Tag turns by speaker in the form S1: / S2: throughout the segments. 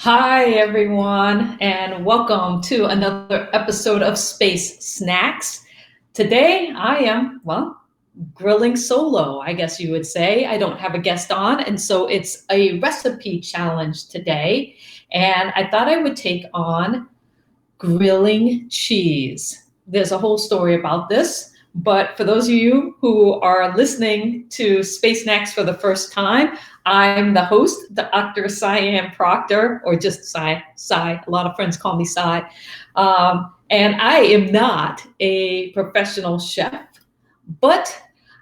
S1: Hi, everyone, and welcome to another episode of Space Snacks. Today, I am, grilling solo, I guess you would say. I don't have a guest on, and so it's a recipe challenge today. And I thought I would take on grilling cheese. There's a whole story about this, but for those of you who are listening to Space Snacks for the first time, I'm the host, Dr. Cyan Proctor, or just Cy. A lot of friends call me Cy. And I am not a professional chef, but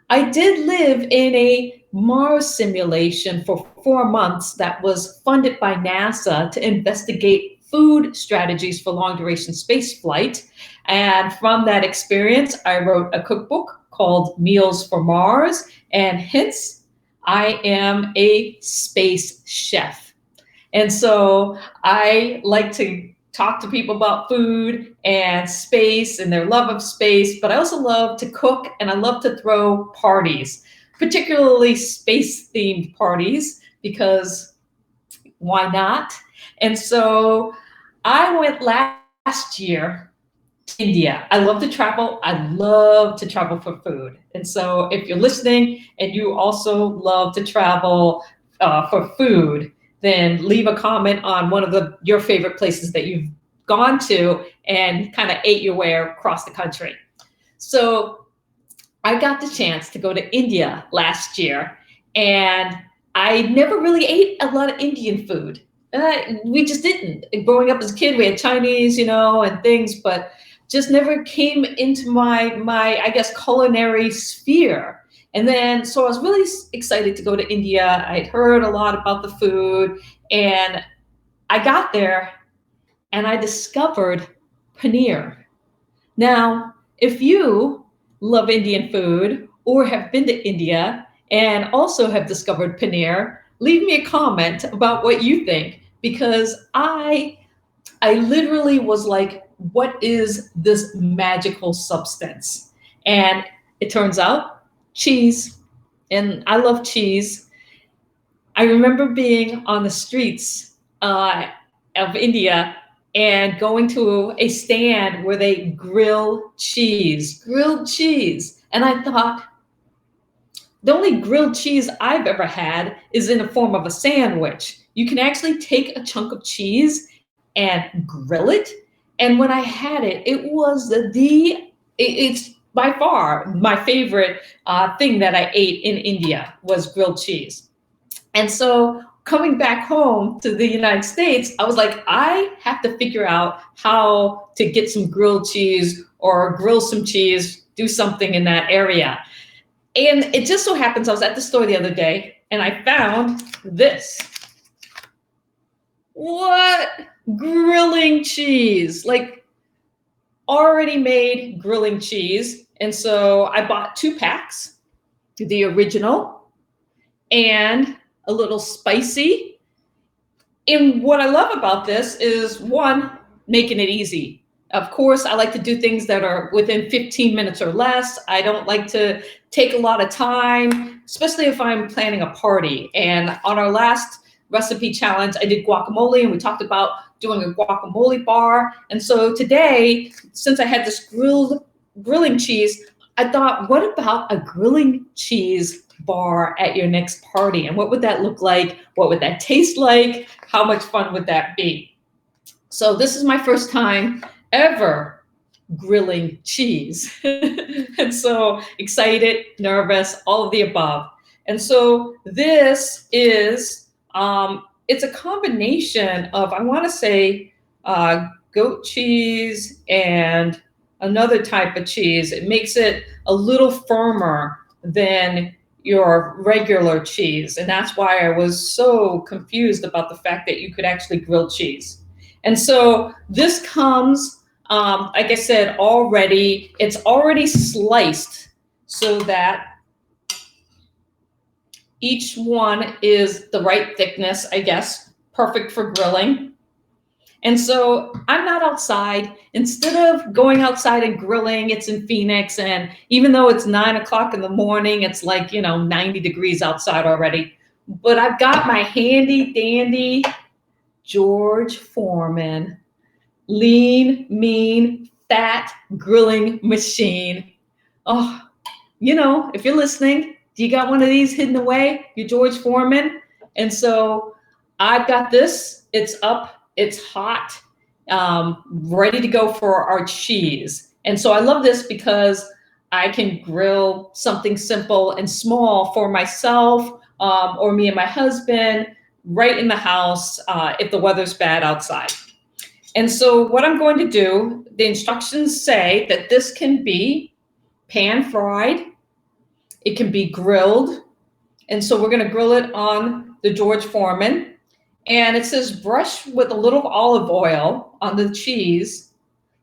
S1: I did live in a Mars simulation for 4 months that was funded by NASA to investigate food strategies for long duration space flight. And from that experience, I wrote a cookbook called Meals for Mars, and hence I am a space chef. And so I like to talk to people about food and space and their love of space, but I also love to cook and I love to throw parties, particularly space themed parties, because why not? And so I went last year to India. I love to travel. I love to travel for food. And so if you're listening and you also love to travel for food, then leave a comment on one of your favorite places that you've gone to and kind of ate your way across the country. So I got the chance to go to India last year, and I never really ate a lot of Indian food. We just didn't. Growing up as a kid, we had Chinese, and things, but just never came into my I guess culinary sphere. And then so I was really excited to go to India. I'd heard a lot about the food, and I got there and I discovered paneer. Now, if you love Indian food or have been to India and also have discovered paneer, leave me a comment about what you think, because I literally was like, what is this magical substance? And it turns out cheese. And I love cheese. I remember being on the streets of India and going to a stand where they grilled cheese. And I thought, the only grilled cheese I've ever had is in the form of a sandwich. You can actually take a chunk of cheese and grill it. And when I had it, it's by far my favorite thing that I ate in India was grilled cheese. And so coming back home to the United States, I was like, I have to figure out how to get some grilled cheese or grill some cheese, do something in that area. And it just so happens I was at the store the other day and I found this. What? Grilling cheese, like already made grilling cheese. And so I bought 2 packs, the original and a little spicy. And what I love about this is, one, making it easy. Of course, I like to do things that are within 15 minutes or less. I don't like to take a lot of time, especially if I'm planning a party. And on our last recipe challenge, I did guacamole, and we talked about doing a guacamole bar. And so today, since I had this grilling cheese, I thought, what about a grilling cheese bar at your next party? And what would that look like? What would that taste like? How much fun would that be? So this is my first time ever grilling cheese. And so excited, nervous, all of the above. And so this is, it's a combination of, I want to say, goat cheese and another type of cheese. It makes it a little firmer than your regular cheese. And that's why I was so confused about the fact that you could actually grill cheese. And so this comes, like I said, it's already sliced so that each one is the right thickness, I guess, perfect for grilling. And so I'm not outside. Instead of going outside and grilling, it's in Phoenix. And even though it's 9 o'clock in the morning, it's like, 90 degrees outside already. But I've got my handy dandy George Foreman lean, mean, fat grilling machine. Oh, if you're listening, do you got one of these hidden away? Your George Foreman? And so I've got this. It's up. It's hot, ready to go for our cheese. And so I love this because I can grill something simple and small for myself or me and my husband right in the house if the weather's bad outside. And so what I'm going to do, the instructions say that this can be pan fried, it can be grilled. And so we're going to grill it on the George Foreman. And it says brush with a little olive oil on the cheese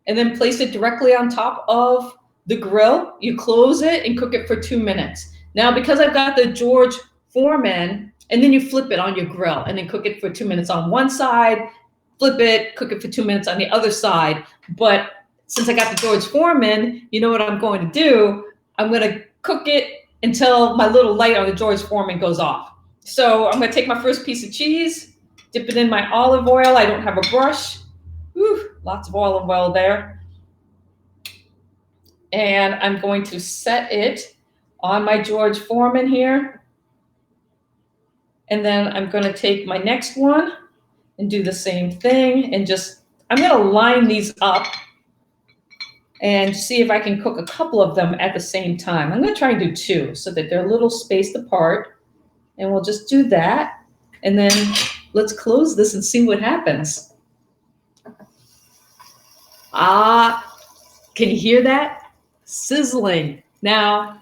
S1: and then place it directly on top of the grill. You close it and cook it for 2 minutes. Now, because I've got the George Foreman, and then you flip it on your grill and then cook it for 2 minutes on one side, flip it, cook it for 2 minutes on the other side. But since I got the George Foreman, you know what I'm going to do? I'm going to cook it until my little light on the George Foreman goes off. So I'm going to take my first piece of cheese, dip it in my olive oil. I don't have a brush. Whew, lots of olive oil there. And I'm going to set it on my George Foreman here. And then I'm going to take my next one and do the same thing. And I'm going to line these up and see if I can cook a couple of them at the same time. I'm going to try and do 2 so that they're a little spaced apart. And we'll just do that. And then let's close this and see what happens. Can you hear that? Sizzling. Now,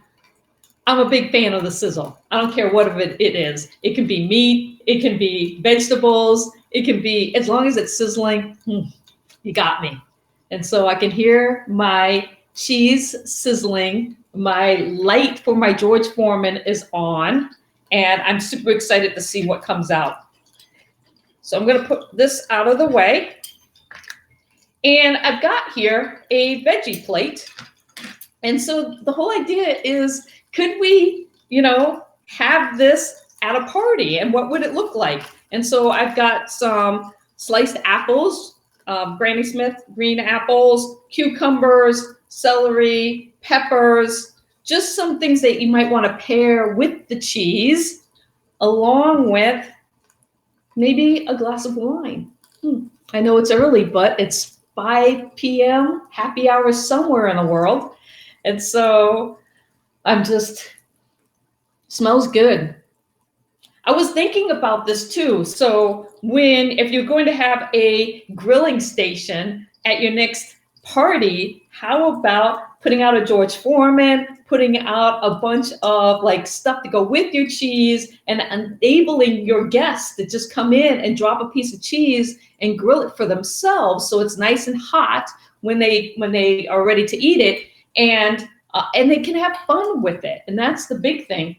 S1: I'm a big fan of the sizzle. I don't care what it is. It can be meat. It can be vegetables. It can be, as long as it's sizzling, you got me. And so I can hear my cheese sizzling. My light for my George Foreman is on. And I'm super excited to see what comes out. So I'm going to put this out of the way. And I've got here a veggie plate. And so the whole idea is, could we, have this at a party? And what would it look like? And so I've got some sliced apples, Granny Smith green apples, cucumbers, celery, peppers, just some things that you might want to pair with the cheese, along with maybe a glass of wine. I know it's early, but it's 5 p.m., happy hour somewhere in the world. And so smells good. I was thinking about this too. So if you're going to have a grilling station at your next party, how about putting out a George Foreman, putting out a bunch of stuff to go with your cheese, and enabling your guests to just come in and drop a piece of cheese and grill it for themselves, so it's nice and hot when they are ready to eat it, and they can have fun with it. And that's the big thing.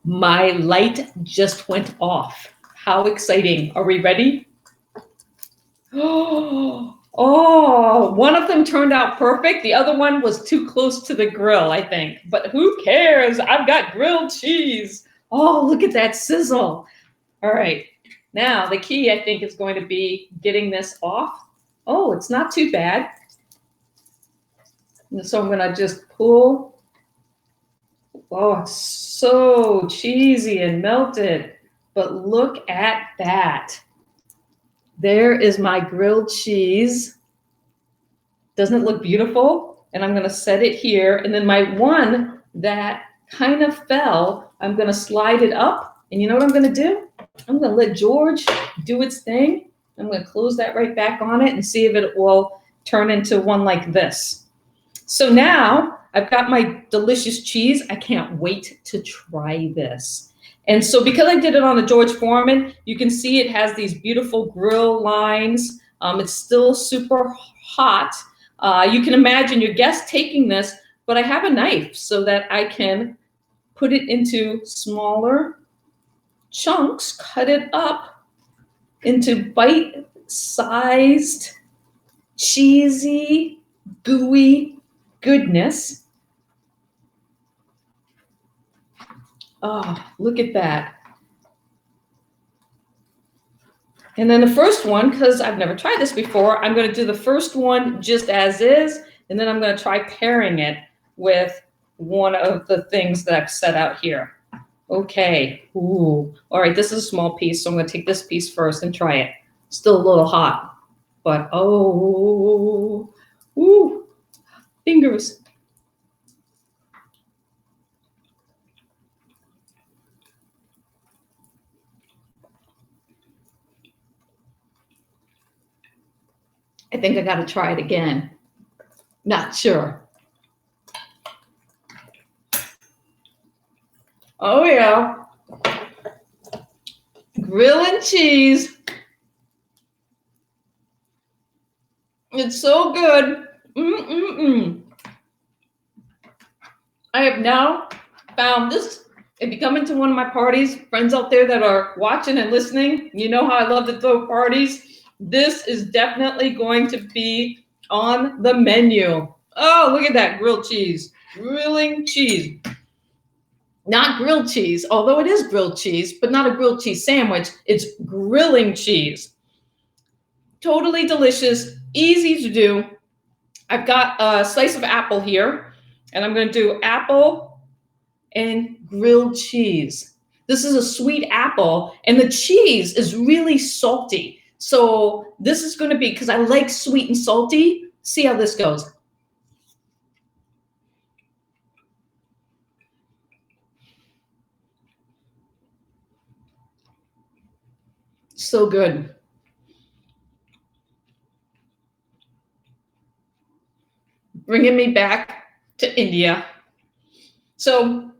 S1: My light just went off. How exciting. Are we ready? Oh, one of them turned out perfect. The other one was too close to the grill, I think. But who cares? I've got grilled cheese. Oh, look at that sizzle. All right. Now, the key, I think, is going to be getting this off. Oh, it's not too bad. And so I'm going to just pull. Oh, it's so cheesy and melted. But look at that. There is my grilled cheese. Doesn't it look beautiful? And I'm going to set it here. And then my one that kind of fell, I'm going to slide it up. And you know what I'm going to do? I'm going to let George do its thing. I'm going to close that right back on it and see if it will turn into one like this. So now I've got my delicious cheese. I can't wait to try this. And so because I did it on the George Foreman, you can see it has these beautiful grill lines. It's still super hot. You can imagine your guest taking this, but I have a knife so that I can put it into smaller chunks, cut it up into bite-sized, cheesy, gooey goodness. Oh, look at that. And then the first one, because I've never tried this before, I'm going to do the first one just as is, and then I'm going to try pairing it with one of the things that I've set out here. Okay. Ooh. All right, this is a small piece, so I'm going to take this piece first and try it. Still a little hot, but oh, ooh, fingers. I think I got to try it again. Not sure. Oh, yeah. Grilled cheese. It's so good. Mm-mm-mm. I have now found this. If you come into one of my parties, friends out there that are watching and listening, you know how I love to throw parties. This is definitely going to be on the menu. Oh, look at that grilled cheese. Grilling cheese. Not grilled cheese, although it is grilled cheese, but not a grilled cheese sandwich. It's grilling cheese. Totally delicious, easy to do. I've got a slice of apple here, and I'm going to do apple and grilled cheese. This is a sweet apple, and the cheese is really salty. So this is going to be, because I like sweet and salty, see how this goes. So good. Bringing me back to India. So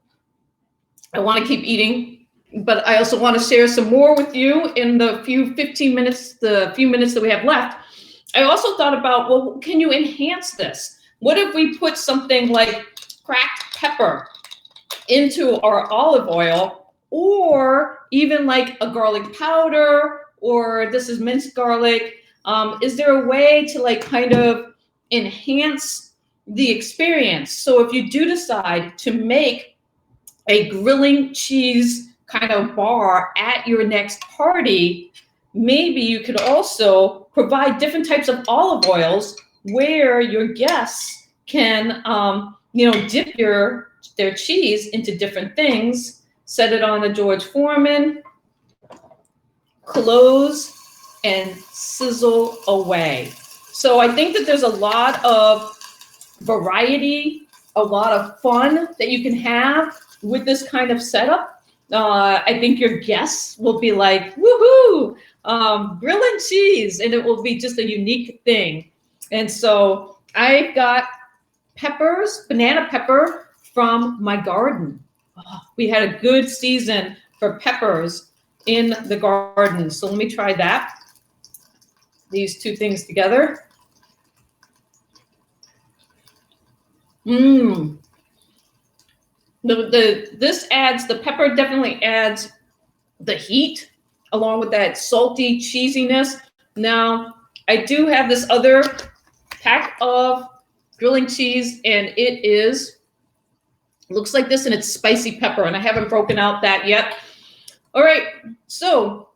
S1: I want to keep eating, but I also want to share some more with you in the few minutes that we have left. I also thought about, well, can you enhance this? What if we put something like cracked pepper into our olive oil, or even like a garlic powder, or this is minced garlic? Is there a way to like kind of enhance the experience? So if you do decide to make a grilling cheese kind of bar at your next party, maybe you could also provide different types of olive oils where your guests can, dip their cheese into different things, set it on a George Foreman, close, and sizzle away. So I think that there's a lot of variety, a lot of fun that you can have with this kind of setup. I think your guests will be like, woohoo, grilling cheese, and it will be just a unique thing. And so I've got peppers, banana pepper from my garden. Oh, we had a good season for peppers in the garden. So let me try that. These two things together. Mmm. The pepper definitely adds the heat along with that salty cheesiness. Now, I do have this other pack of grilling cheese, and it looks like this, and it's spicy pepper, and I haven't broken out that yet. All right, so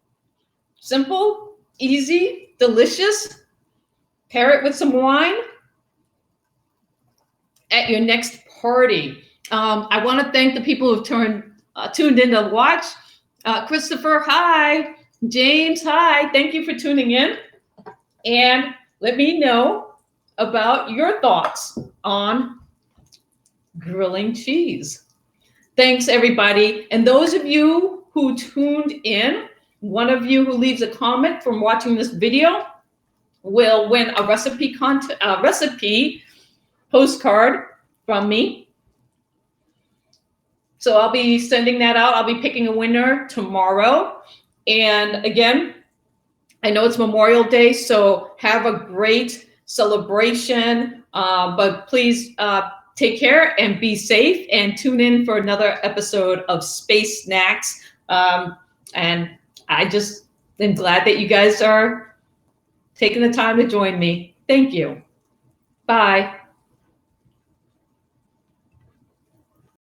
S1: simple, easy, delicious. Pair it with some wine at your next party. I want to thank the people who've tuned in to watch. Christopher, hi. James, hi. Thank you for tuning in. And let me know about your thoughts on grilling cheese. Thanks, everybody. And those of you who tuned in, one of you who leaves a comment from watching this video will win a recipe postcard from me. So I'll be sending that out. I'll be picking a winner tomorrow. And again, I know it's Memorial Day, so have a great celebration. But please take care and be safe, and tune in for another episode of Space Snacks. And I just am glad that you guys are taking the time to join me. Thank you. Bye.